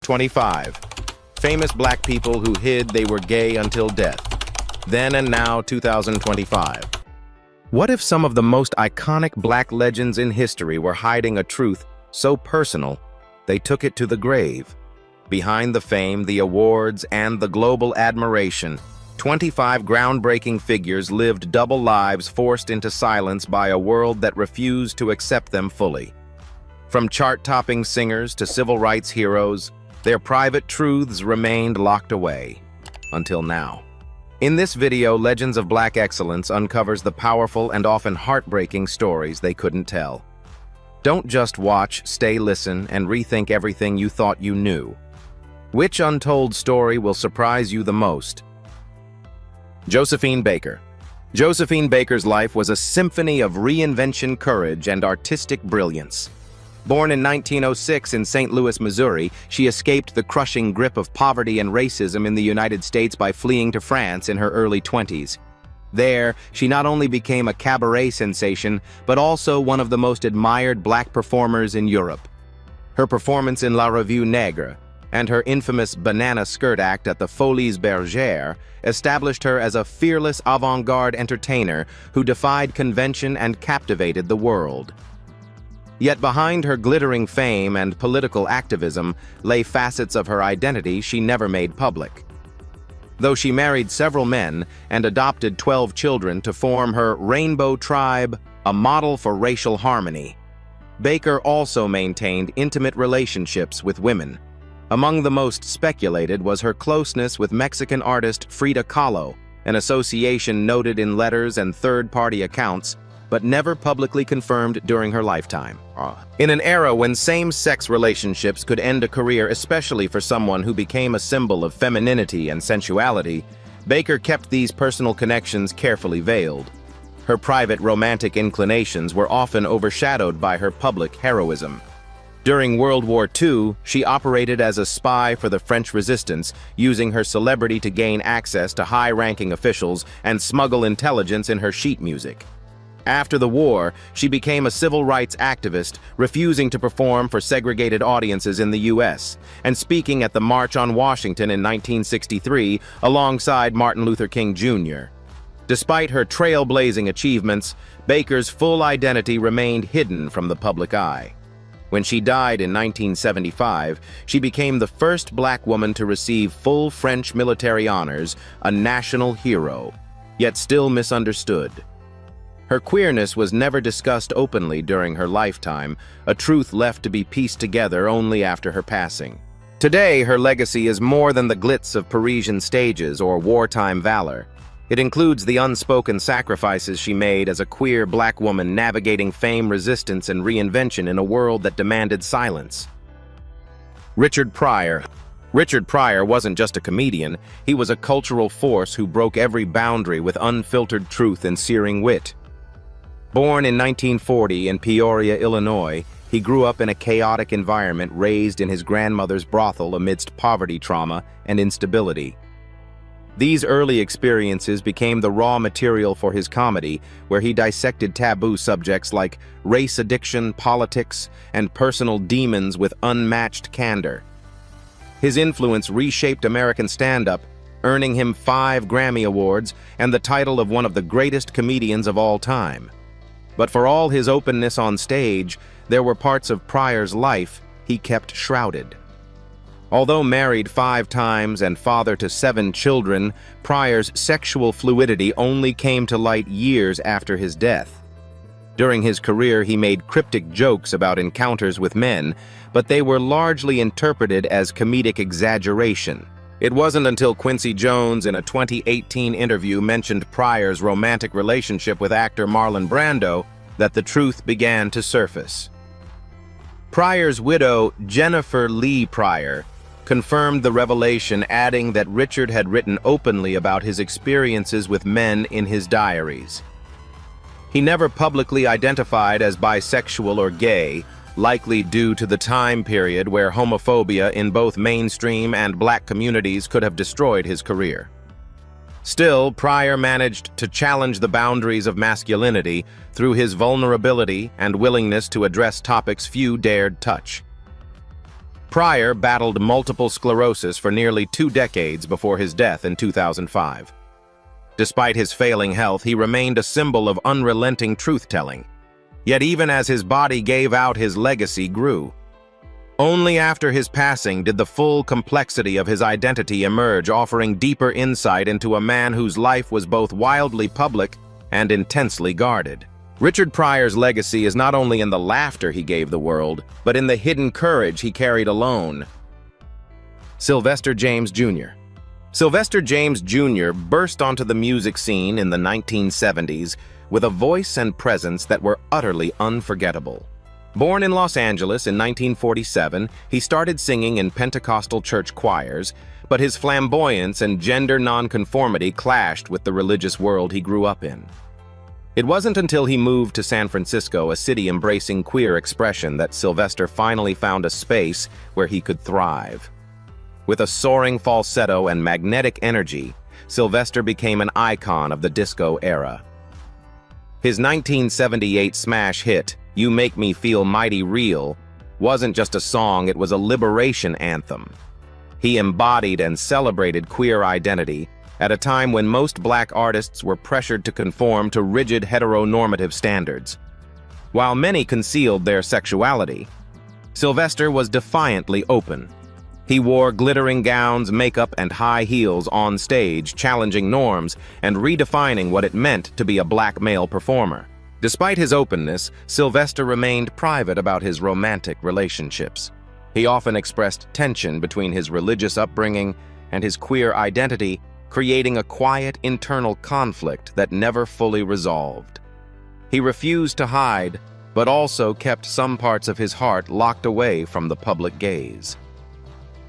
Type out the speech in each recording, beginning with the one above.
25. Famous black people who hid they were gay until death. Then and now, 2025. What if some of the most iconic black legends in history were hiding a truth so personal they took it to the grave? Behind the fame, the awards, and the global admiration, 25 groundbreaking figures lived double lives forced into silence by a world that refused to accept them fully. From chart-topping singers to civil rights heroes, their private truths remained locked away. Until now. In this video, Legends of Black Excellence uncovers the powerful and often heartbreaking stories they couldn't tell. Don't just watch, listen, and rethink everything you thought you knew. Which untold story will surprise you the most? Josephine Baker. Josephine Baker's life was a symphony of reinvention, courage, and artistic brilliance. Born in 1906 in St. Louis, Missouri, she escaped the crushing grip of poverty and racism in the United States by fleeing to France in her early 20s. There, she not only became a cabaret sensation, but also one of the most admired black performers in Europe. Her performance in La Revue Negre and her infamous banana skirt act at the Folies Bergère established her as a fearless avant-garde entertainer who defied convention and captivated the world. Yet behind her glittering fame and political activism lay facets of her identity she never made public. Though she married several men and adopted 12 children to form her Rainbow Tribe, a model for racial harmony, Baker also maintained intimate relationships with women. Among the most speculated was her closeness with Mexican artist Frida Kahlo, an association noted in letters and third-party accounts, but never publicly confirmed during her lifetime. In an era when same-sex relationships could end a career, especially for someone who became a symbol of femininity and sensuality, Baker kept these personal connections carefully veiled. Her private romantic inclinations were often overshadowed by her public heroism. During World War II, she operated as a spy for the French resistance, using her celebrity to gain access to high-ranking officials and smuggle intelligence in her sheet music. After the war, she became a civil rights activist, refusing to perform for segregated audiences in the U.S., and speaking at the March on Washington in 1963 alongside Martin Luther King Jr. Despite her trailblazing achievements, Baker's full identity remained hidden from the public eye. When she died in 1975, she became the first black woman to receive full French military honors, a national hero, yet still misunderstood. Her queerness was never discussed openly during her lifetime, a truth left to be pieced together only after her passing. Today, her legacy is more than the glitz of Parisian stages or wartime valor. It includes the unspoken sacrifices she made as a queer black woman navigating fame, resistance, and reinvention in a world that demanded silence. Richard Pryor. Richard Pryor wasn't just a comedian, he was a cultural force who broke every boundary with unfiltered truth and searing wit. Born in 1940 in Peoria, Illinois, he grew up in a chaotic environment, raised in his grandmother's brothel amidst poverty, trauma, and instability. These early experiences became the raw material for his comedy, where he dissected taboo subjects like race addiction, politics, and personal demons with unmatched candor. His influence reshaped American stand-up, earning him 5 Grammy Awards and the title of one of the greatest comedians of all time. But for all his openness on stage, there were parts of Pryor's life he kept shrouded. Although married 5 times and father to 7 children, Pryor's sexual fluidity only came to light years after his death. During his career, he made cryptic jokes about encounters with men, but they were largely interpreted as comedic exaggeration. It wasn't until Quincy Jones in a 2018 interview mentioned Pryor's romantic relationship with actor Marlon Brando that the truth began to surface. Pryor's widow, Jennifer Lee Pryor, confirmed the revelation, adding that Richard had written openly about his experiences with men in his diaries. He never publicly identified as bisexual or gay, likely due to the time period where homophobia in both mainstream and black communities could have destroyed his career. Still, Pryor managed to challenge the boundaries of masculinity through his vulnerability and willingness to address topics few dared touch. Pryor battled multiple sclerosis for nearly 2 decades before his death in 2005. Despite his failing health, he remained a symbol of unrelenting truth-telling. Yet even as his body gave out, his legacy grew. Only after his passing did the full complexity of his identity emerge, offering deeper insight into a man whose life was both wildly public and intensely guarded. Richard Pryor's legacy is not only in the laughter he gave the world, but in the hidden courage he carried alone. Sylvester James Jr. Sylvester James Jr. burst onto the music scene in the 1970s with a voice and presence that were utterly unforgettable. Born in Los Angeles in 1947, he started singing in Pentecostal church choirs, but his flamboyance and gender nonconformity clashed with the religious world he grew up in. It wasn't until he moved to San Francisco, a city embracing queer expression, that Sylvester finally found a space where he could thrive. With a soaring falsetto and magnetic energy, Sylvester became an icon of the disco era. His 1978 smash hit, "You Make Me Feel Mighty Real," wasn't just a song, it was a liberation anthem. He embodied and celebrated queer identity at a time when most black artists were pressured to conform to rigid heteronormative standards. While many concealed their sexuality, Sylvester was defiantly open. He wore glittering gowns, makeup, and high heels on stage, challenging norms and redefining what it meant to be a black male performer. Despite his openness, Sylvester remained private about his romantic relationships. He often expressed tension between his religious upbringing and his queer identity, creating a quiet internal conflict that never fully resolved. He refused to hide, but also kept some parts of his heart locked away from the public gaze.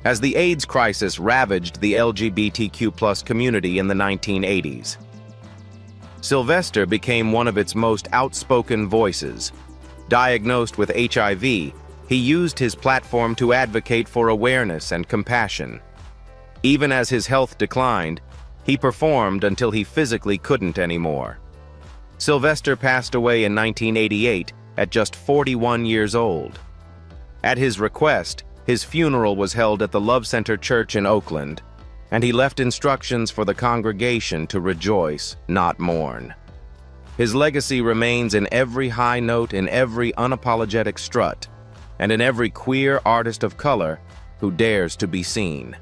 As the AIDS crisis ravaged the LGBTQ+ community in the 1980s, Sylvester became one of its most outspoken voices. Diagnosed with HIV, he used his platform to advocate for awareness and compassion. Even as his health declined, he performed until he physically couldn't anymore. Sylvester passed away in 1988 at just 41 years old. At his request, his funeral was held at the Love Center Church in Oakland, and he left instructions for the congregation to rejoice, not mourn. His legacy remains in every high note, in every unapologetic strut, and in every queer artist of color who dares to be seen.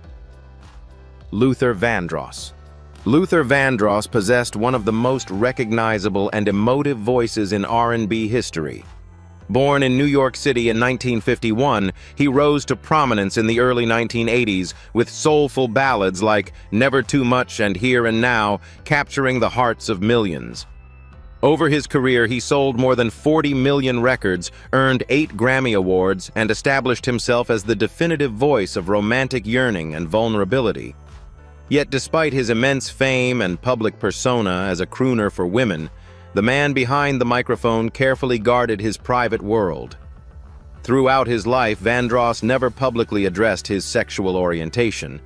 Luther Vandross. Luther Vandross possessed one of the most recognizable and emotive voices in R&B history. Born in New York City in 1951, he rose to prominence in the early 1980s with soulful ballads like "Never Too Much" and "Here and Now," capturing the hearts of millions. Over his career, he sold more than 40 million records, earned 8 Grammy Awards, and established himself as the definitive voice of romantic yearning and vulnerability. Yet despite his immense fame and public persona as a crooner for women, the man behind the microphone carefully guarded his private world. Throughout his life, Vandross never publicly addressed his sexual orientation.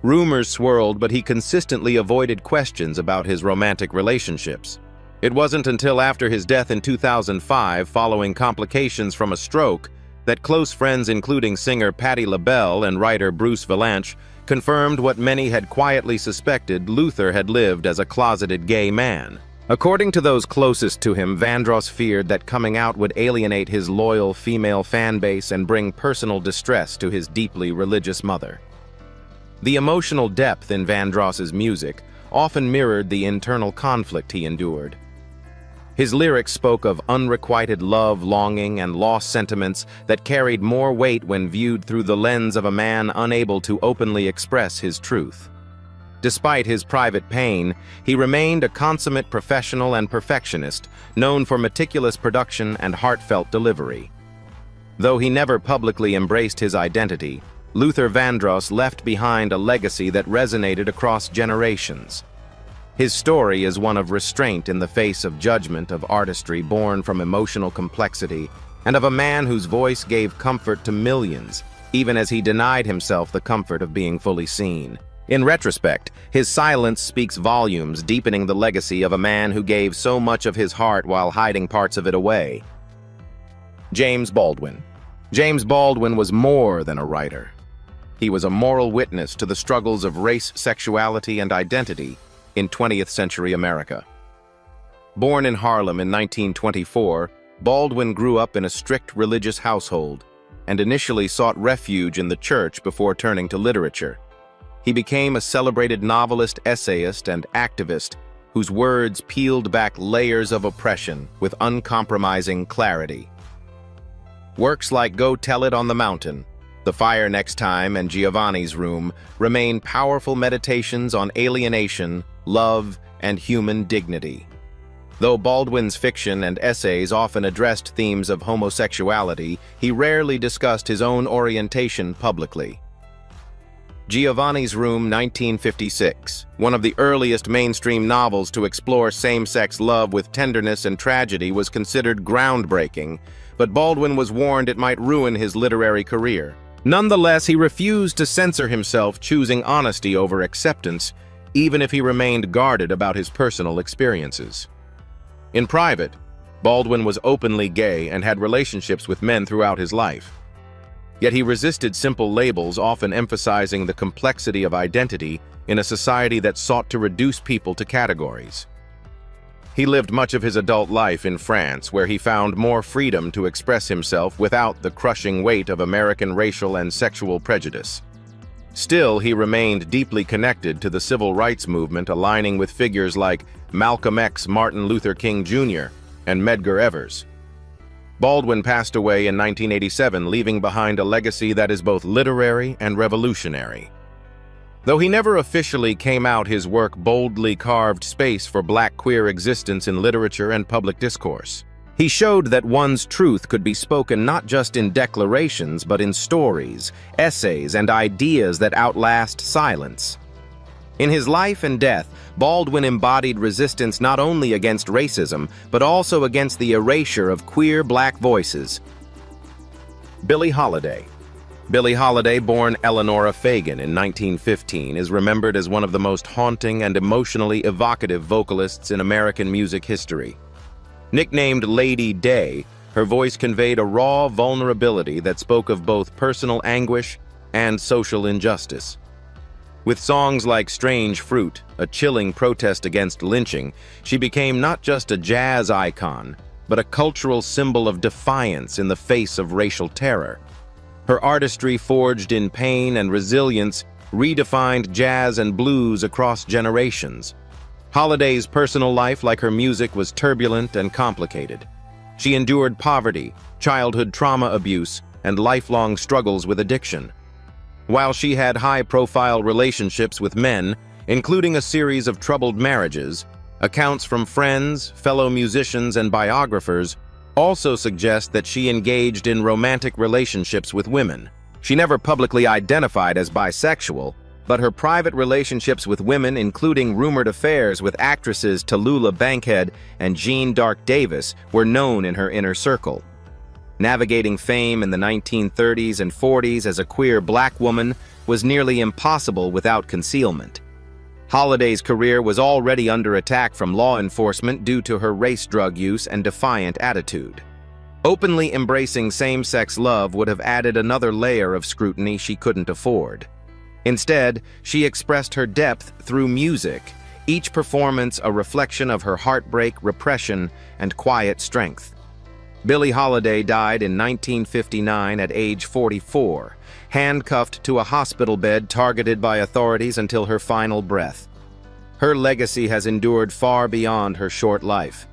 Rumors swirled, but he consistently avoided questions about his romantic relationships. It wasn't until after his death in 2005, following complications from a stroke, that close friends including singer Patti LaBelle and writer Bruce Vilanch confirmed what many had quietly suspected: Luther had lived as a closeted gay man. According to those closest to him, Vandross feared that coming out would alienate his loyal female fan base and bring personal distress to his deeply religious mother. The emotional depth in Vandross's music often mirrored the internal conflict he endured. His lyrics spoke of unrequited love, longing, and lost sentiments that carried more weight when viewed through the lens of a man unable to openly express his truth. Despite his private pain, he remained a consummate professional and perfectionist, known for meticulous production and heartfelt delivery. Though he never publicly embraced his identity, Luther Vandross left behind a legacy that resonated across generations. His story is one of restraint in the face of judgment, of artistry born from emotional complexity, and of a man whose voice gave comfort to millions, even as he denied himself the comfort of being fully seen. In retrospect, his silence speaks volumes, deepening the legacy of a man who gave so much of his heart while hiding parts of it away. James Baldwin. James Baldwin was more than a writer. He was a moral witness to the struggles of race, sexuality, and identity in 20th century America. Born in Harlem in 1924, Baldwin grew up in a strict religious household and initially sought refuge in the church before turning to literature. He became a celebrated novelist, essayist, and activist whose words peeled back layers of oppression with uncompromising clarity. Works like Go Tell It on the Mountain, The Fire Next Time, and Giovanni's Room remain powerful meditations on alienation, love, and human dignity. Though Baldwin's fiction and essays often addressed themes of homosexuality, he rarely discussed his own orientation publicly. Giovanni's Room, 1956, one of the earliest mainstream novels to explore same-sex love with tenderness and tragedy, was considered groundbreaking, but Baldwin was warned it might ruin his literary career. Nonetheless, he refused to censor himself, choosing honesty over acceptance, even if he remained guarded about his personal experiences. In private, Baldwin was openly gay and had relationships with men throughout his life. Yet he resisted simple labels, often emphasizing the complexity of identity in a society that sought to reduce people to categories. He lived much of his adult life in France, where he found more freedom to express himself without the crushing weight of American racial and sexual prejudice. Still, he remained deeply connected to the civil rights movement, aligning with figures like Malcolm X, Martin Luther King Jr., and Medgar Evers. Baldwin passed away in 1987, leaving behind a legacy that is both literary and revolutionary. Though he never officially came out, his work boldly carved space for Black queer existence in literature and public discourse. He showed that one's truth could be spoken not just in declarations, but in stories, essays, and ideas that outlast silence. In his life and death, Baldwin embodied resistance not only against racism, but also against the erasure of queer Black voices. Billie Holiday. Billie Holiday, born Eleanora Fagan in 1915, is remembered as one of the most haunting and emotionally evocative vocalists in American music history. Nicknamed Lady Day, her voice conveyed a raw vulnerability that spoke of both personal anguish and social injustice. With songs like Strange Fruit, a chilling protest against lynching, she became not just a jazz icon, but a cultural symbol of defiance in the face of racial terror. Her artistry, forged in pain and resilience, redefined jazz and blues across generations. Holiday's personal life, like her music, was turbulent and complicated. She endured poverty, childhood trauma abuse, and lifelong struggles with addiction. While she had high-profile relationships with men, including a series of troubled marriages, accounts from friends, fellow musicians, and biographers also suggest that she engaged in romantic relationships with women. She never publicly identified as bisexual, but her private relationships with women, including rumored affairs with actresses Tallulah Bankhead and Jean Dark Davis, were known in her inner circle. Navigating fame in the 1930s and 40s as a queer Black woman was nearly impossible without concealment. Holiday's career was already under attack from law enforcement due to her race drug use and defiant attitude. Openly embracing same-sex love would have added another layer of scrutiny she couldn't afford. Instead, she expressed her depth through music, each performance a reflection of her heartbreak, repression, and quiet strength. Billie Holiday died in 1959 at age 44, handcuffed to a hospital bed, targeted by authorities until her final breath. Her legacy has endured far beyond her short life.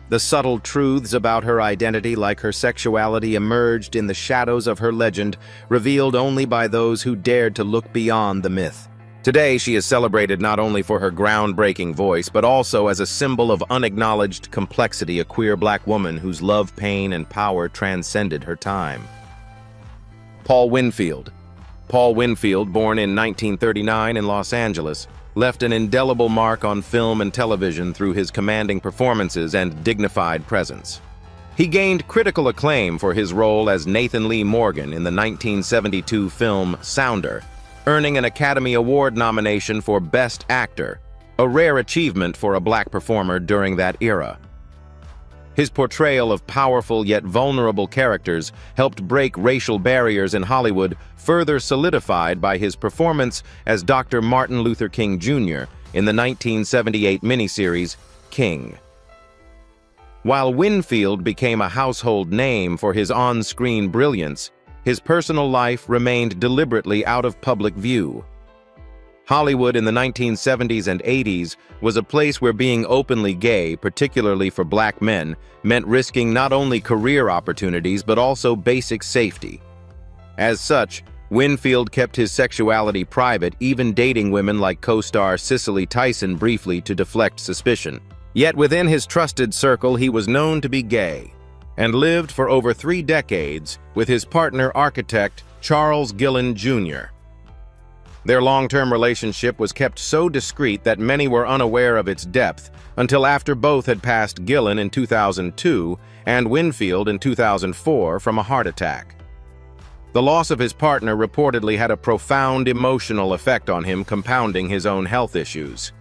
The subtle truths about her identity, like her sexuality, emerged in the shadows of her legend, revealed only by those who dared to look beyond the myth. Today, she is celebrated not only for her groundbreaking voice, but also as a symbol of unacknowledged complexity, a queer Black woman whose love, pain, and power transcended her time. Paul Winfield. Paul Winfield, born in 1939 in Los Angeles, left an indelible mark on film and television through his commanding performances and dignified presence. He gained critical acclaim for his role as Nathan Lee Morgan in the 1972 film Sounder, earning an Academy Award nomination for Best Actor, a rare achievement for a Black performer during that era. His portrayal of powerful yet vulnerable characters helped break racial barriers in Hollywood, further solidified by his performance as Dr. Martin Luther King Jr. in the 1978 miniseries King. While Winfield became a household name for his on-screen brilliance, his personal life remained deliberately out of public view. Hollywood in the 1970s and 80s was a place where being openly gay, particularly for black men, meant risking not only career opportunities but also basic safety. As such, Winfield kept his sexuality private, even dating women like co-star Cicely Tyson briefly to deflect suspicion. Yet within his trusted circle, he was known to be gay, and lived for over 3 decades with his partner architect Charles Gillen Jr. Their long-term relationship was kept so discreet that many were unaware of its depth until after both had passed Gillen in 2002 and Winfield in 2004 from a heart attack. The loss of his partner reportedly had a profound emotional effect on him, compounding his own health issues.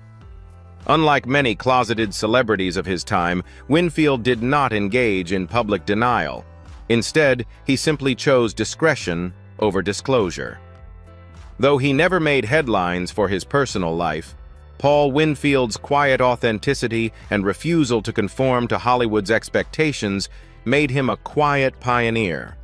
Unlike many closeted celebrities of his time, Winfield did not engage in public denial. Instead, he simply chose discretion over disclosure. Though he never made headlines for his personal life, Paul Winfield's quiet authenticity and refusal to conform to Hollywood's expectations made him a quiet pioneer.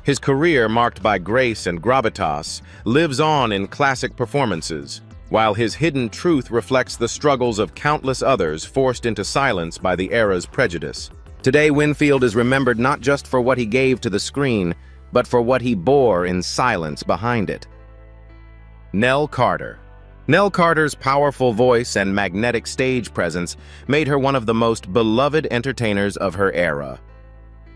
His career, marked by grace and gravitas, lives on in classic performances, while his hidden truth reflects the struggles of countless others forced into silence by the era's prejudice. Today, Winfield is remembered not just for what he gave to the screen, but for what he bore in silence behind it. Nell Carter. Nell Carter's powerful voice and magnetic stage presence made her one of the most beloved entertainers of her era.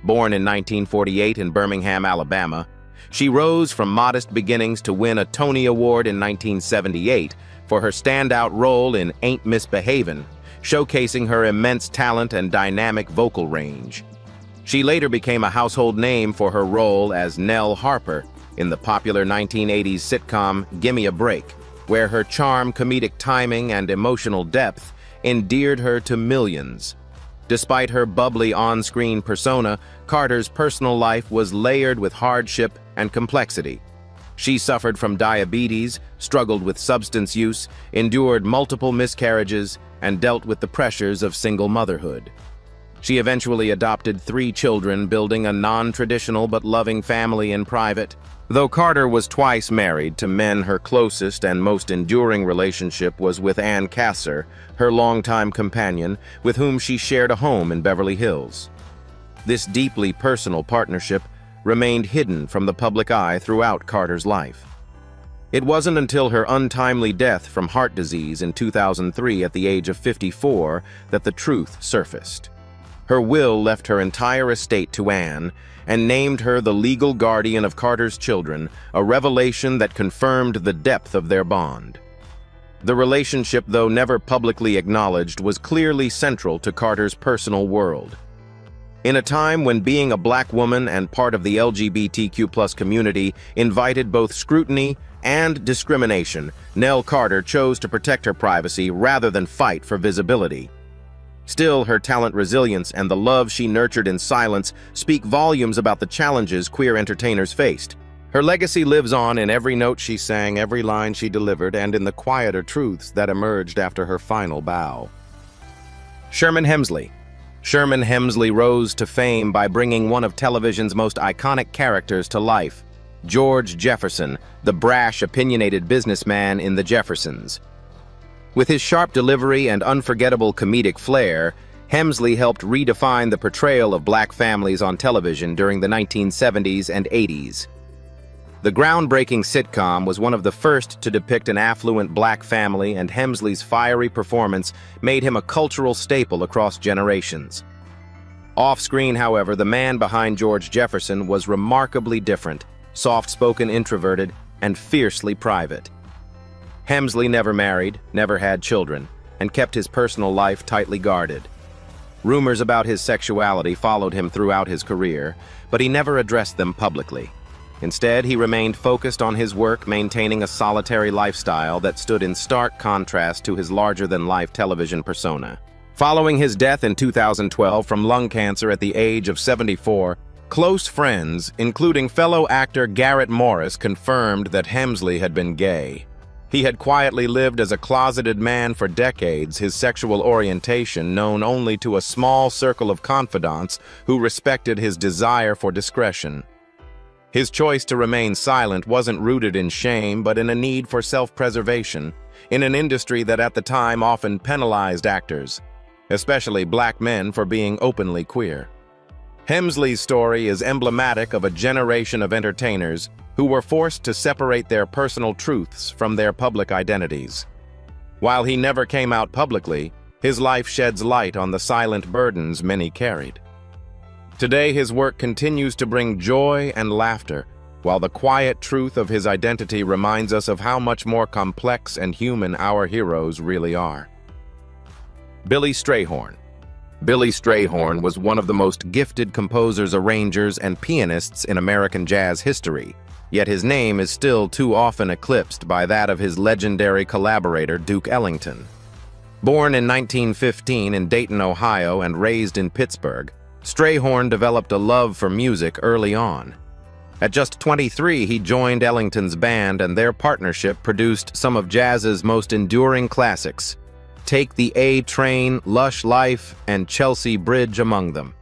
Born in 1948 in Birmingham, Alabama, she rose from modest beginnings to win a Tony Award in 1978 for her standout role in Ain't Misbehavin', showcasing her immense talent and dynamic vocal range. She later became a household name for her role as Nell Harper in the popular 1980s sitcom Gimme a Break, where her charm, comedic timing, and emotional depth endeared her to millions. Despite her bubbly on-screen persona, Carter's personal life was layered with hardship and complexity. She suffered from diabetes, struggled with substance use, endured multiple miscarriages, and dealt with the pressures of single motherhood. She eventually adopted 3 children, building a non-traditional but loving family in private. Though Carter was twice married to men, her closest and most enduring relationship was with Ann Kasser, her longtime companion, with whom she shared a home in Beverly Hills. This deeply personal partnership remained hidden from the public eye throughout Carter's life. It wasn't until her untimely death from heart disease in 2003 at the age of 54 that the truth surfaced. Her will left her entire estate to Anne and named her the legal guardian of Carter's children, a revelation that confirmed the depth of their bond. The relationship, though never publicly acknowledged, was clearly central to Carter's personal world. In a time when being a black woman and part of the LGBTQ+ community invited both scrutiny and discrimination, Nell Carter chose to protect her privacy rather than fight for visibility. Still, her talent, resilience, and the love she nurtured in silence speak volumes about the challenges queer entertainers faced. Her legacy lives on in every note she sang, every line she delivered, and in the quieter truths that emerged after her final bow. Sherman Hemsley. Sherman Hemsley rose to fame by bringing one of television's most iconic characters to life, George Jefferson, the brash, opinionated businessman in The Jeffersons. With his sharp delivery and unforgettable comedic flair, Hemsley helped redefine the portrayal of black families on television during the 1970s and 80s. The groundbreaking sitcom was one of the first to depict an affluent black family, and Hemsley's fiery performance made him a cultural staple across generations. Off-screen, however, the man behind George Jefferson was remarkably different, soft-spoken, introverted, and fiercely private. Hemsley never married, never had children, and kept his personal life tightly guarded. Rumors about his sexuality followed him throughout his career, but he never addressed them publicly. Instead, he remained focused on his work, maintaining a solitary lifestyle that stood in stark contrast to his larger-than-life television persona. Following his death in 2012 from lung cancer at the age of 74, close friends, including fellow actor Garrett Morris, confirmed that Hemsley had been gay. He had quietly lived as a closeted man for decades, his sexual orientation known only to a small circle of confidants who respected his desire for discretion. His choice to remain silent wasn't rooted in shame, but in a need for self-preservation, in an industry that at the time often penalized actors, especially black men, for being openly queer. Hemsley's story is emblematic of a generation of entertainers who were forced to separate their personal truths from their public identities. While he never came out publicly, his life sheds light on the silent burdens many carried. Today, his work continues to bring joy and laughter, while the quiet truth of his identity reminds us of how much more complex and human our heroes really are. Billy Strayhorn. Billy Strayhorn was one of the most gifted composers, arrangers, and pianists in American jazz history, yet his name is still too often eclipsed by that of his legendary collaborator Duke Ellington. Born in 1915 in Dayton, Ohio, and raised in Pittsburgh, Strayhorn developed a love for music early on. At just 23, he joined Ellington's band, and their partnership produced some of jazz's most enduring classics, Take the A Train, Lush Life, and Chelsea Bridge among them.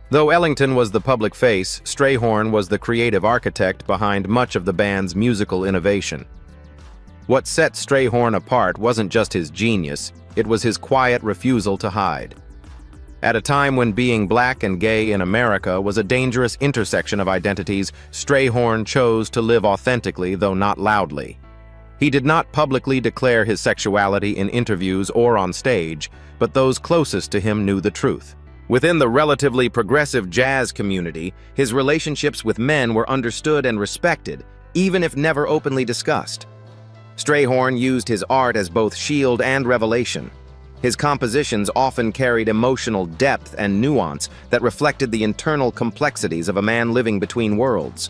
Though Ellington was the public face, Strayhorn was the creative architect behind much of the band's musical innovation. What set Strayhorn apart wasn't just his genius, it was his quiet refusal to hide. At a time when being black and gay in America was a dangerous intersection of identities, Strayhorn chose to live authentically, though not loudly. He did not publicly declare his sexuality in interviews or on stage, but those closest to him knew the truth. Within the relatively progressive jazz community, his relationships with men were understood and respected, even if never openly discussed. Strayhorn used his art as both shield and revelation. His compositions often carried emotional depth and nuance that reflected the internal complexities of a man living between worlds.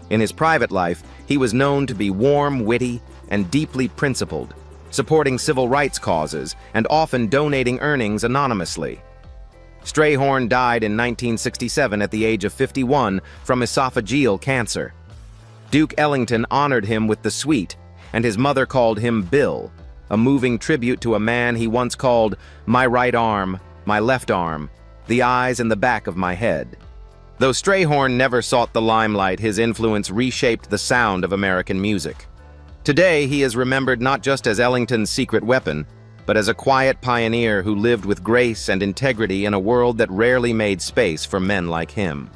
In his private life, he was known to be warm, witty, and deeply principled, supporting civil rights causes and often donating earnings anonymously. Strayhorn died in 1967 at the age of 51 from esophageal cancer. Duke Ellington honored him with the suite, and his mother called him Bill, a moving tribute to a man he once called my right arm, my left arm, the eyes and the back of my head. Though Strayhorn never sought the limelight, his influence reshaped the sound of American music. Today, he is remembered not just as Ellington's secret weapon, but as a quiet pioneer who lived with grace and integrity in a world that rarely made space for men like him.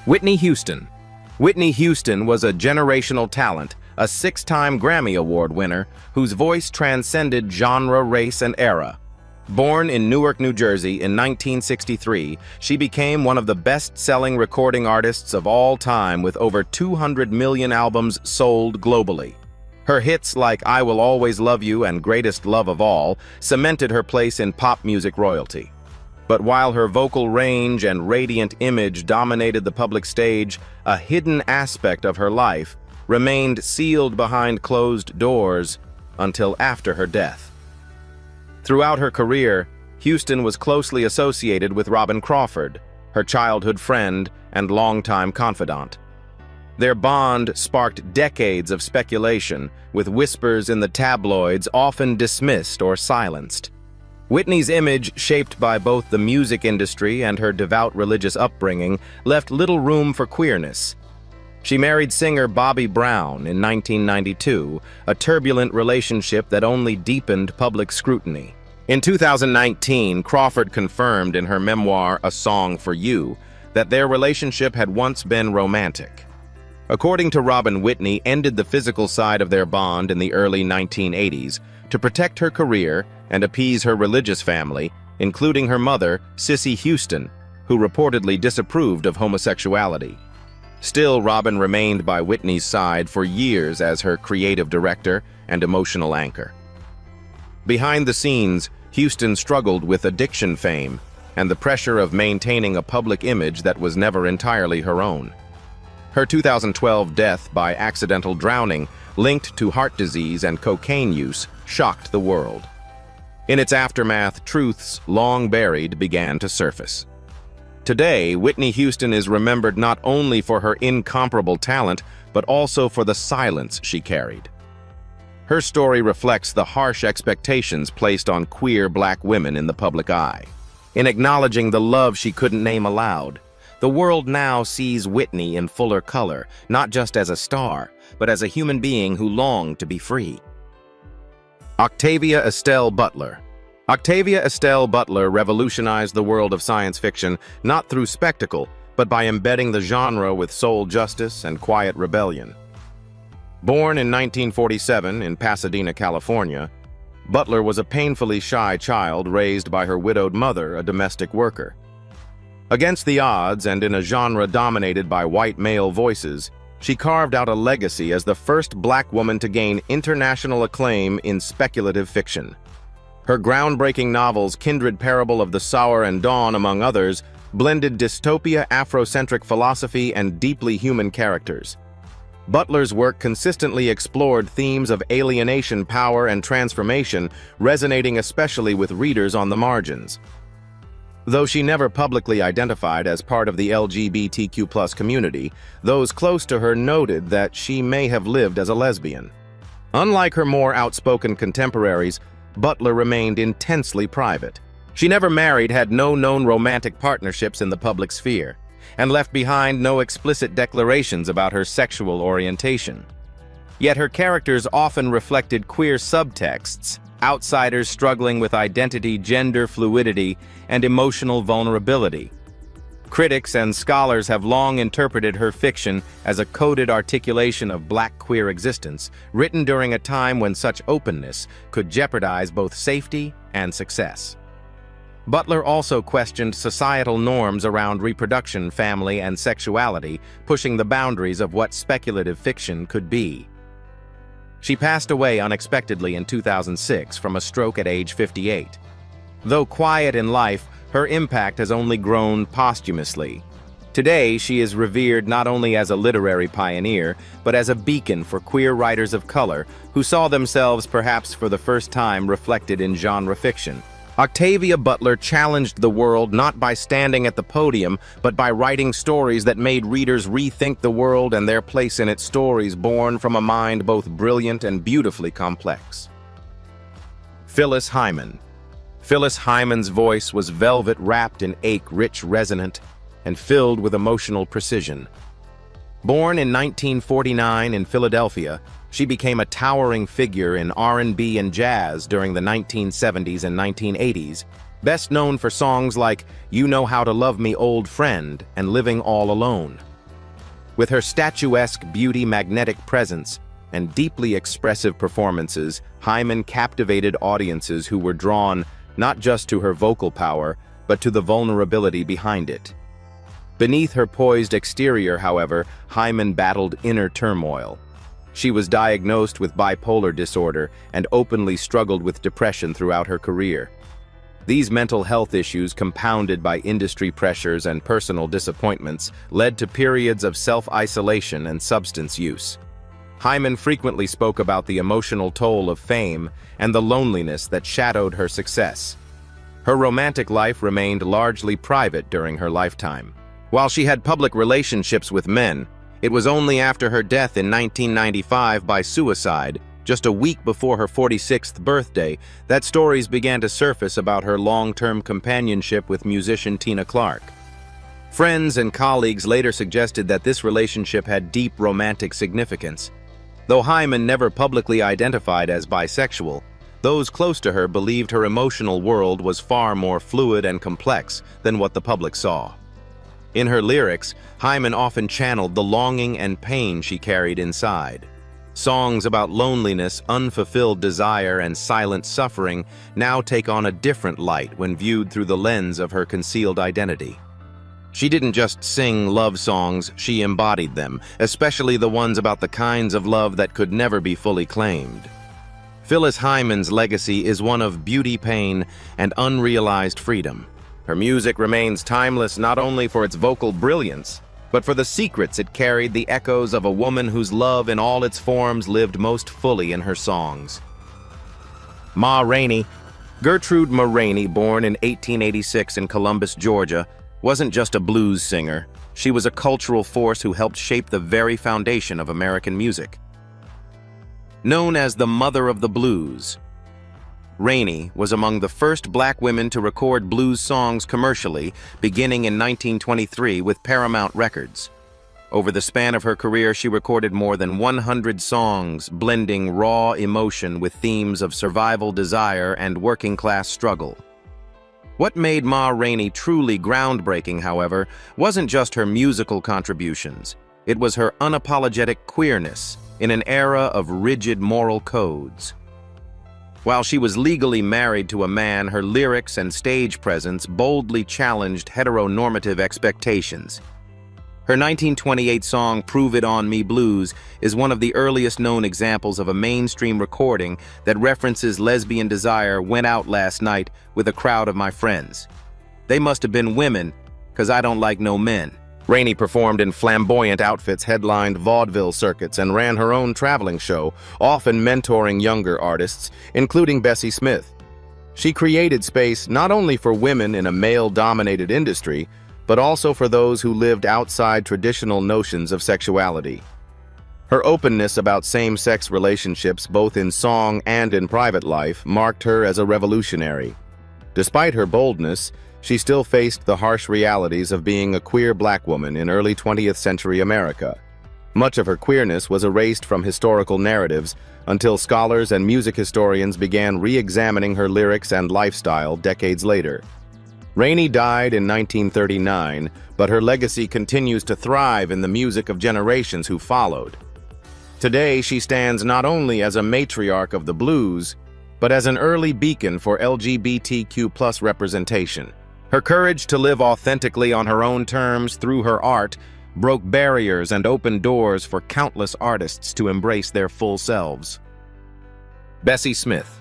Whitney Houston. Whitney Houston was a generational talent, a 6-time Grammy Award winner whose voice transcended genre, race, and era. Born in Newark, New Jersey in 1963, she became one of the best-selling recording artists of all time with over 200 million albums sold globally. Her hits like I Will Always Love You and Greatest Love of All cemented her place in pop music royalty. But while her vocal range and radiant image dominated the public stage, a hidden aspect of her life remained sealed behind closed doors until after her death. Throughout her career, Houston was closely associated with Robin Crawford, her childhood friend and longtime confidant. Their bond sparked decades of speculation, with whispers in the tabloids often dismissed or silenced. Whitney's image, shaped by both the music industry and her devout religious upbringing, left little room for queerness. She married singer Bobby Brown in 1992, a turbulent relationship that only deepened public scrutiny. In 2019, Crawford confirmed in her memoir, A Song for You, that their relationship had once been romantic. According to Robin, Whitney ended the physical side of their bond in the early 1980s to protect her career and appease her religious family, including her mother, Cissy Houston, who reportedly disapproved of homosexuality. Still, Robin remained by Whitney's side for years as her creative director and emotional anchor. Behind the scenes, Houston struggled with addiction fame and the pressure of maintaining a public image that was never entirely her own. Her 2012 death by accidental drowning, linked to heart disease and cocaine use, shocked the world. In its aftermath, truths long buried began to surface. Today, Whitney Houston is remembered not only for her incomparable talent, but also for the silence she carried. Her story reflects the harsh expectations placed on queer black women in the public eye. In acknowledging the love she couldn't name aloud, the world now sees Whitney in fuller color, not just as a star, but as a human being who longed to be free. Octavia Estelle Butler. Octavia Estelle Butler revolutionized the world of science fiction not through spectacle, but by embedding the genre with soul justice and quiet rebellion. Born in 1947 in Pasadena, California, Butler was a painfully shy child raised by her widowed mother, a domestic worker. Against the odds and in a genre dominated by white male voices, she carved out a legacy as the first black woman to gain international acclaim in speculative fiction. Her groundbreaking novels Kindred Parable of the Sower and Dawn, among others, blended dystopia, Afrocentric philosophy, and deeply human characters. Butler's work consistently explored themes of alienation, power, and transformation, resonating especially with readers on the margins. Though she never publicly identified as part of the LGBTQ+ community, those close to her noted that she may have lived as a lesbian. Unlike her more outspoken contemporaries, Butler remained intensely private. She never married, had no known romantic partnerships in the public sphere, and left behind no explicit declarations about her sexual orientation. Yet her characters often reflected queer subtexts, outsiders struggling with identity, gender fluidity, and emotional vulnerability. Critics and scholars have long interpreted her fiction as a coded articulation of black queer existence, written during a time when such openness could jeopardize both safety and success. Butler also questioned societal norms around reproduction, family, and sexuality, pushing the boundaries of what speculative fiction could be. She passed away unexpectedly in 2006 from a stroke at age 58. Though quiet in life, her impact has only grown posthumously. Today, she is revered not only as a literary pioneer, but as a beacon for queer writers of color who saw themselves perhaps for the first time reflected in genre fiction. Octavia Butler challenged the world not by standing at the podium, but by writing stories that made readers rethink the world and their place in it, stories born from a mind both brilliant and beautifully complex. Phyllis Hyman. Phyllis Hyman's voice was velvet wrapped in ache, rich, resonant, and filled with emotional precision. Born in 1949 in Philadelphia, she became a towering figure in R&B and jazz during the 1970s and 1980s, best known for songs like You Know How to Love Me, Old Friend, and Living All Alone. With her statuesque beauty, magnetic presence, and deeply expressive performances, Hyman captivated audiences who were drawn not just to her vocal power, but to the vulnerability behind it. Beneath her poised exterior, however, Hyman battled inner turmoil. She was diagnosed with bipolar disorder and openly struggled with depression throughout her career. These mental health issues, compounded by industry pressures and personal disappointments, led to periods of self-isolation and substance use. Hyman frequently spoke about the emotional toll of fame and the loneliness that shadowed her success. Her romantic life remained largely private during her lifetime. While she had public relationships with men, it was only after her death in 1995 by suicide, just a week before her 46th birthday, that stories began to surface about her long-term companionship with musician Tina Clark. Friends and colleagues later suggested that this relationship had deep romantic significance. Though Hyman never publicly identified as bisexual, those close to her believed her emotional world was far more fluid and complex than what the public saw. In her lyrics, Hyman often channeled the longing and pain she carried inside. Songs about loneliness, unfulfilled desire, and silent suffering now take on a different light when viewed through the lens of her concealed identity. She didn't just sing love songs, she embodied them, especially the ones about the kinds of love that could never be fully claimed. Phyllis Hyman's legacy is one of beauty, pain, and unrealized freedom. Her music remains timeless not only for its vocal brilliance, but for the secrets it carried, the echoes of a woman whose love in all its forms lived most fully in her songs. Ma Rainey. Gertrude Ma Rainey, born in 1886 in Columbus, Georgia, wasn't just a blues singer. She was a cultural force who helped shape the very foundation of American music. Known as the Mother of the Blues, Rainey was among the first black women to record blues songs commercially, beginning in 1923 with Paramount Records. Over the span of her career, she recorded more than 100 songs, blending raw emotion with themes of survival, desire, and working-class struggle. What made Ma Rainey truly groundbreaking, however, wasn't just her musical contributions. It was her unapologetic queerness in an era of rigid moral codes. While she was legally married to a man, her lyrics and stage presence boldly challenged heteronormative expectations. Her 1928 song, "Prove It On Me Blues," is one of the earliest known examples of a mainstream recording that references lesbian desire. "Went out last night with a crowd of my friends. They must have been women, 'cause I don't like no men." Rainey performed in flamboyant outfits, headlined vaudeville circuits, and ran her own traveling show, often mentoring younger artists, including Bessie Smith. She created space not only for women in a male-dominated industry, but also for those who lived outside traditional notions of sexuality. Her openness about same-sex relationships, both in song and in private life, marked her as a revolutionary. Despite her boldness, she still faced the harsh realities of being a queer black woman in early 20th century America. Much of her queerness was erased from historical narratives until scholars and music historians began re-examining her lyrics and lifestyle decades later. Rainey died in 1939, but her legacy continues to thrive in the music of generations who followed. Today, she stands not only as a matriarch of the blues, but as an early beacon for LGBTQ+ representation. Her courage to live authentically on her own terms through her art broke barriers and opened doors for countless artists to embrace their full selves. Bessie Smith.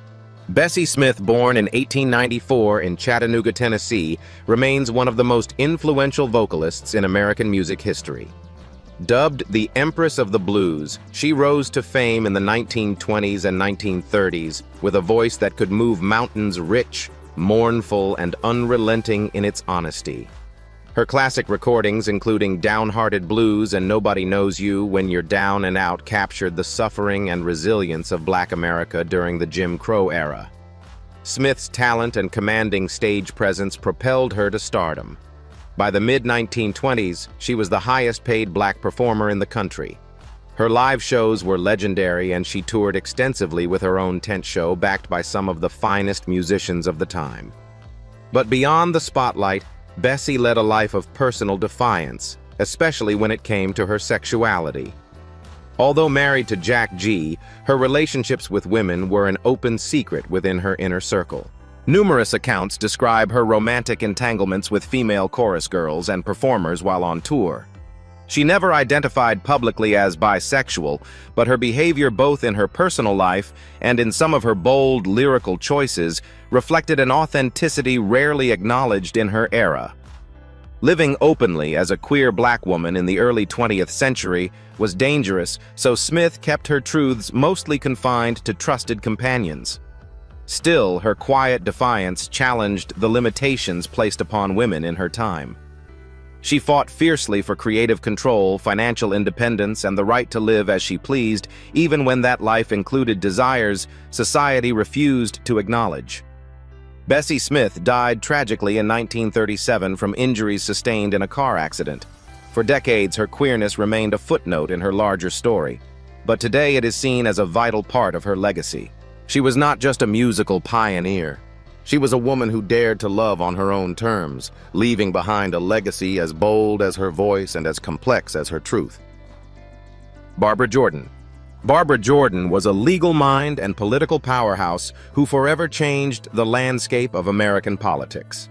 Bessie Smith, born in 1894 in Chattanooga, Tennessee, remains one of the most influential vocalists in American music history. Dubbed the Empress of the Blues, she rose to fame in the 1920s and 1930s with a voice that could move mountains, rich, mournful, and unrelenting in its honesty. Her classic recordings, including Downhearted Blues and Nobody Knows You When You're Down and Out, captured the suffering and resilience of Black America during the Jim Crow era. Smith's talent and commanding stage presence propelled her to stardom. By the mid-1920s, she was the highest-paid Black performer in the country. Her live shows were legendary, and she toured extensively with her own tent show, backed by some of the finest musicians of the time. But beyond the spotlight, Bessie led a life of personal defiance, especially when it came to her sexuality. Although married to Jack G., her relationships with women were an open secret within her inner circle. Numerous accounts describe her romantic entanglements with female chorus girls and performers while on tour. She never identified publicly as bisexual, but her behavior both in her personal life and in some of her bold lyrical choices reflected an authenticity rarely acknowledged in her era. Living openly as a queer Black woman in the early 20th century was dangerous, so Smith kept her truths mostly confined to trusted companions. Still, her quiet defiance challenged the limitations placed upon women in her time. She fought fiercely for creative control, financial independence, and the right to live as she pleased, even when that life included desires society refused to acknowledge. Bessie Smith died tragically in 1937 from injuries sustained in a car accident. For decades, her queerness remained a footnote in her larger story, but today it is seen as a vital part of her legacy. She was not just a musical pioneer. She was a woman who dared to love on her own terms, leaving behind a legacy as bold as her voice and as complex as her truth. Barbara Jordan. Barbara Jordan was a legal mind and political powerhouse who forever changed the landscape of American politics.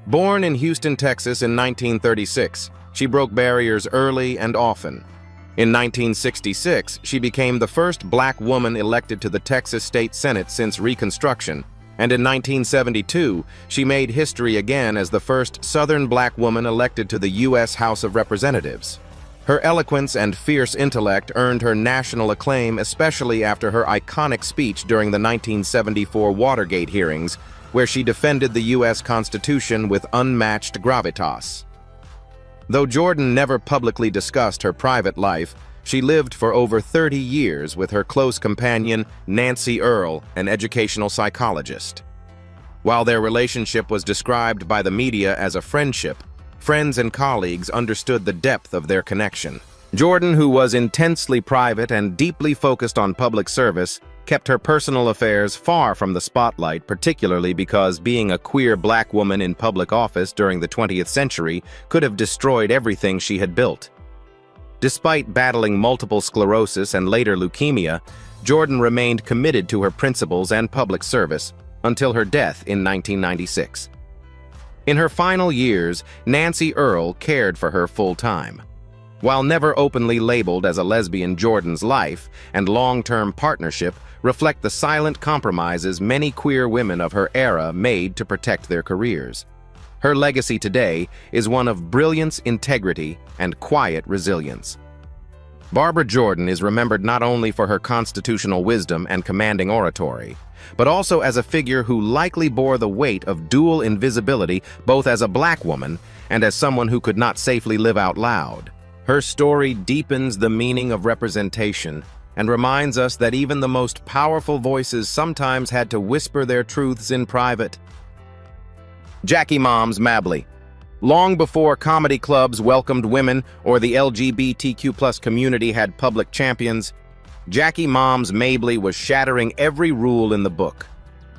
Born in Houston, Texas in 1936, she broke barriers early and often. In 1966, she became the first Black woman elected to the Texas State Senate since Reconstruction, and in 1972, she made history again as the first Southern Black woman elected to the U.S. House of Representatives. Her eloquence and fierce intellect earned her national acclaim, especially after her iconic speech during the 1974 Watergate hearings, where she defended the U.S. Constitution with unmatched gravitas. Though Jordan never publicly discussed her private life, she lived for over 30 years with her close companion, Nancy Earle, an educational psychologist. While their relationship was described by the media as a friendship, friends and colleagues understood the depth of their connection. Jordan, who was intensely private and deeply focused on public service, kept her personal affairs far from the spotlight, particularly because being a queer black woman in public office during the 20th century could have destroyed everything she had built. Despite battling multiple sclerosis and later leukemia, Jordan remained committed to her principles and public service until her death in 1996. In her final years, Nancy Earle cared for her full-time. While never openly labeled as a lesbian, Jordan's life and long-term partnership reflect the silent compromises many queer women of her era made to protect their careers. Her legacy today is one of brilliance, integrity, and quiet resilience. Barbara Jordan is remembered not only for her constitutional wisdom and commanding oratory, but also as a figure who likely bore the weight of dual invisibility both as a black woman and as someone who could not safely live out loud. Her story deepens the meaning of representation and reminds us that even the most powerful voices sometimes had to whisper their truths in private. Jackie Moms Mabley. Long before comedy clubs welcomed women or the LGBTQ+ community had public champions, Jackie Moms Mabley was shattering every rule in the book.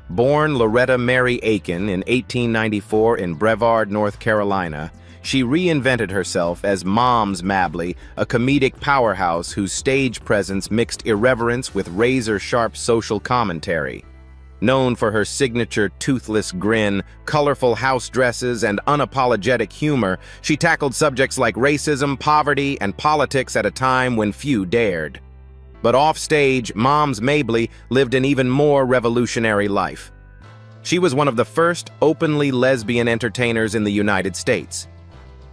Born Loretta Mary Aiken in 1894 in Brevard, North Carolina, she reinvented herself as Moms Mabley, a comedic powerhouse whose stage presence mixed irreverence with razor-sharp social commentary. Known for her signature toothless grin, colorful house dresses, and unapologetic humor, she tackled subjects like racism, poverty, and politics at a time when few dared. But offstage, Moms Mabley lived an even more revolutionary life. She was one of the first openly lesbian entertainers in the United States.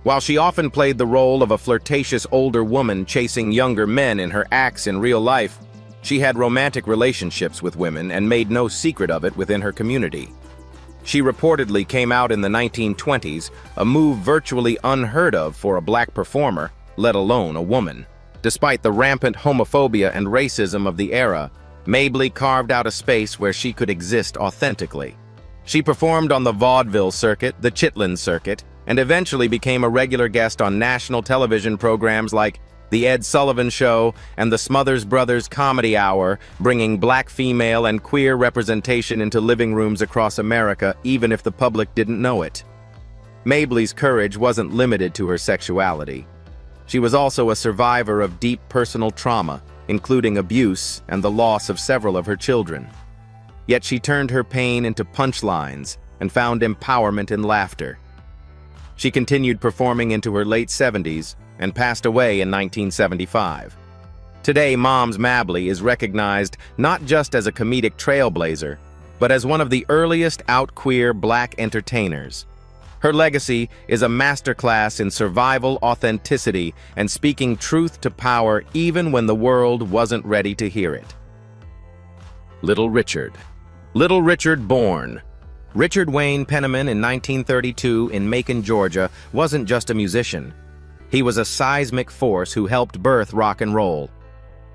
While she often played the role of a flirtatious older woman chasing younger men in her acts in real life, she had romantic relationships with women and made no secret of it within her community. She reportedly came out in the 1920s, a move virtually unheard of for a black performer, let alone a woman. Despite the rampant homophobia and racism of the era, Mabley carved out a space where she could exist authentically. She performed on the vaudeville circuit, the Chitlin circuit, and eventually became a regular guest on national television programs like The Ed Sullivan Show and the Smothers Brothers Comedy Hour, bringing black female and queer representation into living rooms across America, even if the public didn't know it. Mabley's courage wasn't limited to her sexuality. She was also a survivor of deep personal trauma, including abuse and the loss of several of her children. Yet she turned her pain into punchlines and found empowerment in laughter. She continued performing into her late 70s and passed away in 1975. Today, Moms Mabley is recognized not just as a comedic trailblazer, but as one of the earliest out-queer black entertainers. Her legacy is a masterclass in survival, authenticity, and speaking truth to power even when the world wasn't ready to hear it. Little Richard. Little Richard born. Richard Wayne Penniman in 1932 in Macon, Georgia, wasn't just a musician. He was a seismic force who helped birth rock and roll.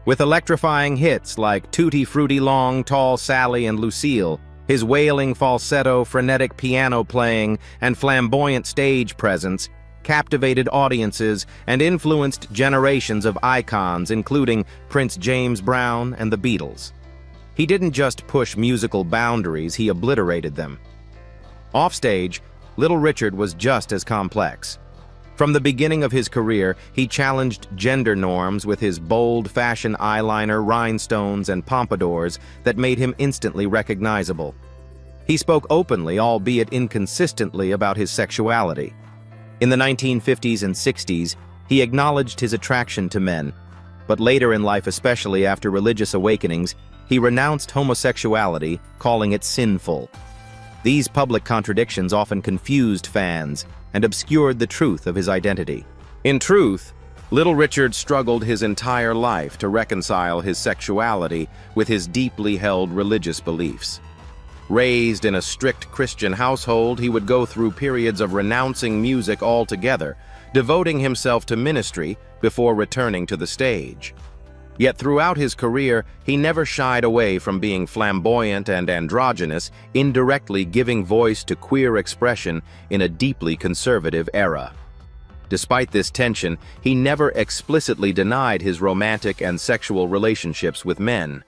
With electrifying hits like Tutti Frutti Long, Tall Sally, and Lucille, his wailing falsetto, frenetic piano playing, and flamboyant stage presence captivated audiences and influenced generations of icons, including Prince James Brown and the Beatles. He didn't just push musical boundaries, he obliterated them. Offstage, Little Richard was just as complex. From the beginning of his career, he challenged gender norms with his bold fashion eyeliner, rhinestones, and pompadours that made him instantly recognizable. He spoke openly, albeit inconsistently, about his sexuality. In the 1950s and 60s, he acknowledged his attraction to men, but later in life, especially after religious awakenings, he renounced homosexuality, calling it sinful. These public contradictions often confused fans and obscured the truth of his identity. In truth, Little Richard struggled his entire life to reconcile his sexuality with his deeply held religious beliefs. Raised in a strict Christian household, he would go through periods of renouncing music altogether, devoting himself to ministry before returning to the stage. Yet throughout his career, he never shied away from being flamboyant and androgynous, indirectly giving voice to queer expression in a deeply conservative era. Despite this tension, he never explicitly denied his romantic and sexual relationships with men.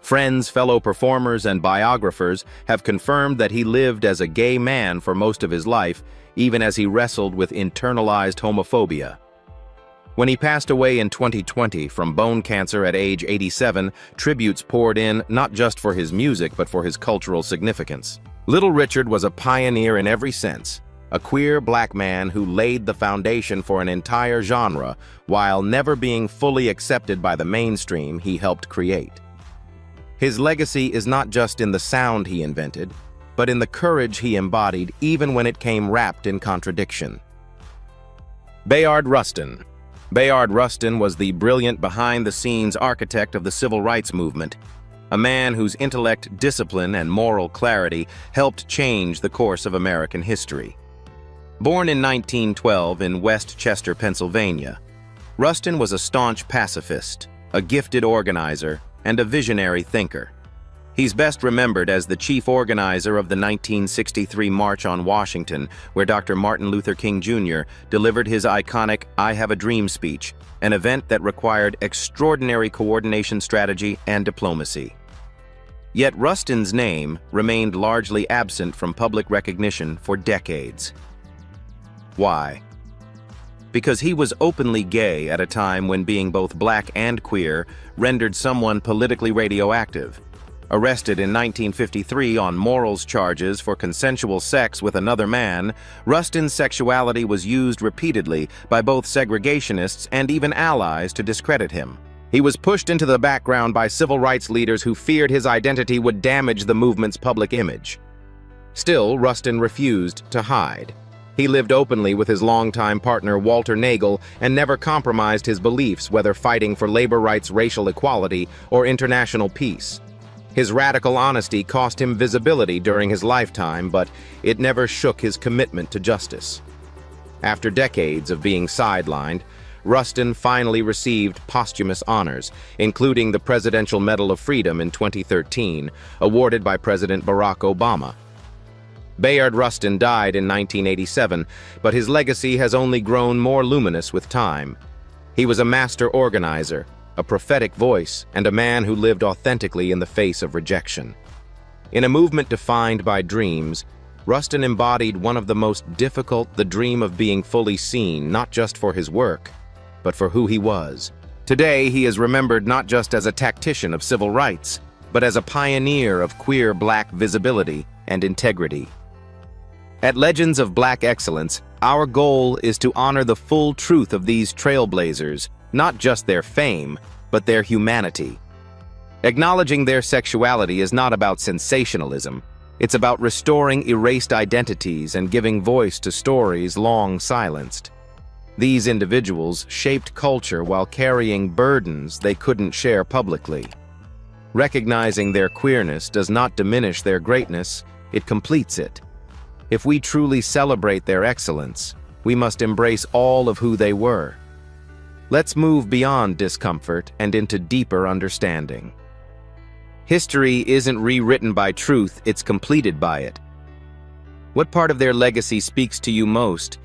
Friends, fellow performers, and biographers have confirmed that he lived as a gay man for most of his life, even as he wrestled with internalized homophobia. When he passed away in 2020 from bone cancer at age 87, tributes poured in not just for his music but for his cultural significance. Little Richard was a pioneer in every sense, a queer black man who laid the foundation for an entire genre while never being fully accepted by the mainstream he helped create. His legacy is not just in the sound he invented, but in the courage he embodied even when it came wrapped in contradiction. Bayard Rustin. Bayard Rustin was the brilliant behind-the-scenes architect of the civil rights movement, a man whose intellect, discipline, and moral clarity helped change the course of American history. Born in 1912 in West Chester, Pennsylvania, Rustin was a staunch pacifist, a gifted organizer, and a visionary thinker. He's best remembered as the chief organizer of the 1963 March on Washington, where Dr. Martin Luther King Jr. delivered his iconic "I Have a Dream" speech, an event that required extraordinary coordination strategy and diplomacy. Yet Rustin's name remained largely absent from public recognition for decades. Why? Because he was openly gay at a time when being both black and queer rendered someone politically radioactive. Arrested in 1953 on morals charges for consensual sex with another man, Rustin's sexuality was used repeatedly by both segregationists and even allies to discredit him. He was pushed into the background by civil rights leaders who feared his identity would damage the movement's public image. Still, Rustin refused to hide. He lived openly with his longtime partner Walter Nagel and never compromised his beliefs, whether fighting for labor rights, racial equality, or international peace. His radical honesty cost him visibility during his lifetime, but it never shook his commitment to justice. After decades of being sidelined, Rustin finally received posthumous honors, including the Presidential Medal of Freedom in 2013, awarded by President Barack Obama. Bayard Rustin died in 1987, but his legacy has only grown more luminous with time. He was a master organizer, a prophetic voice, and a man who lived authentically in the face of rejection. In a movement defined by dreams, Rustin embodied one of the most difficult, the dream of being fully seen, not just for his work, but for who he was. Today, he is remembered not just as a tactician of civil rights, but as a pioneer of queer black visibility and integrity. At Legends of Black Excellence, our goal is to honor the full truth of these trailblazers, not just their fame, but their humanity. Acknowledging their sexuality is not about sensationalism. It's about restoring erased identities and giving voice to stories long silenced. These individuals shaped culture while carrying burdens they couldn't share publicly. Recognizing their queerness does not diminish their greatness, it completes it. If we truly celebrate their excellence, we must embrace all of who they were. Let's move beyond discomfort and into deeper understanding. History isn't rewritten by truth, it's completed by it. What part of their legacy speaks to you most?